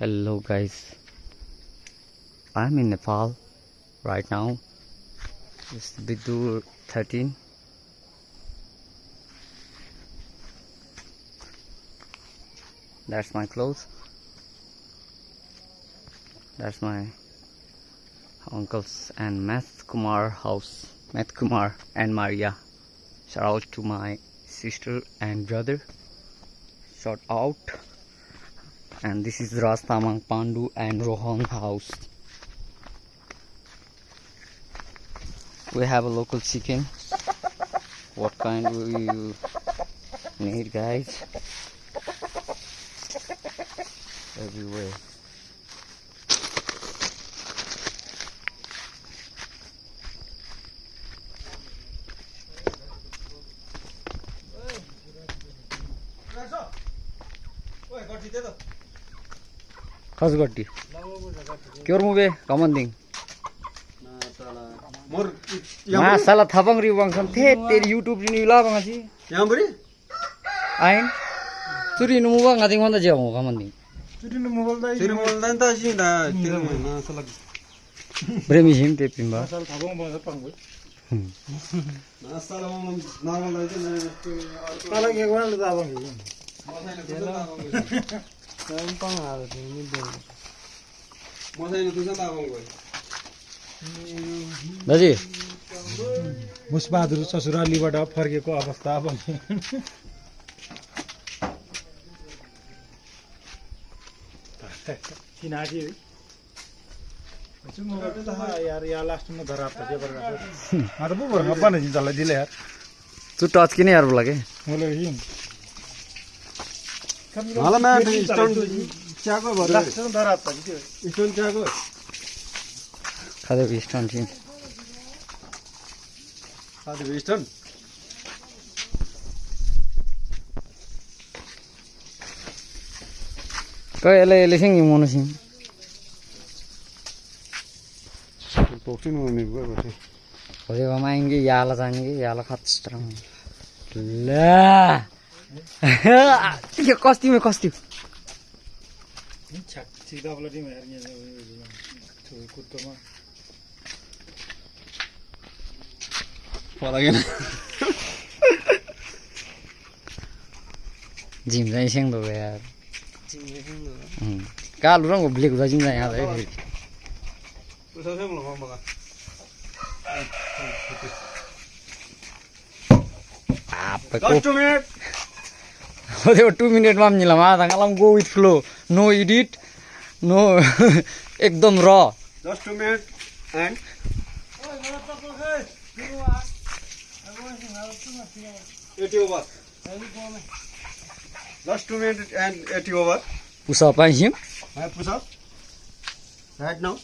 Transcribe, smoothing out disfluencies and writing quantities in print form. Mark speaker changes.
Speaker 1: Hello guys, I'm in Nepal right now. It's Bidur 13. That's my clothes. That's my uncle's and Math Kumar house. Math Kumar and Maria. Shout out to my sister and brother. Shout out. And this is Raj Tamang, Pandu and Rohan house. We have a local chicken. What kind will you need, guys? Everywhere. How's got it? Cure movie, common thing. Masala thabang riwang sam the teri YouTube ni ula bang aji.
Speaker 2: Yang beri?
Speaker 1: Ain. Suri nu mubang ngating wanda jamu common thing.
Speaker 2: Suri mobile dah entah sih dah. Kira mana salah.
Speaker 1: Bremi him te pimba.
Speaker 2: Salah thabang bahasa panggu. Salah normal aja na. Salah ke gua lu thabang ni. Gampang ada ni deh. Masa ini tu sana thabang gua.
Speaker 1: Daji.
Speaker 3: मुसबहादुर ससुरालीबाट फर्केको अवस्था पनि किनाजी है यार या last में धरा था जे बरगा हां तो बुबर हब्बा नहीं चला दिले यार
Speaker 1: तू टच किने यार बोला के
Speaker 3: बोले हिम
Speaker 2: Malah मैं स्टोन चाको भरे
Speaker 3: लास्ट में धरा था जे
Speaker 2: स्टोन चाको
Speaker 1: खादे स्टोन थिन
Speaker 2: साथी stone
Speaker 1: ele sing mono sing
Speaker 2: पोक्टिन होने गयो बटे
Speaker 1: होले माइंगे याला जाएंगे याला खतरम ला ये कॉस्ट्यूम
Speaker 3: छक सीधा ब्लडी में यार ये छोरी कुत्तोमा
Speaker 2: पलागेन
Speaker 1: जिम जाई सेंग दो यार कालो रंग ब्लैक जिम जाई यहाँ है
Speaker 2: Pusat saya belum ngomong.
Speaker 1: apa
Speaker 2: Got 2 minutes.
Speaker 1: oh 2 minute mam nyila ma tanggalam go with flow no edit no ekdom raw
Speaker 2: Just 2 minutes and Eighty over. Just 2 minutes and 80 over.
Speaker 1: push up him
Speaker 2: I push up right now.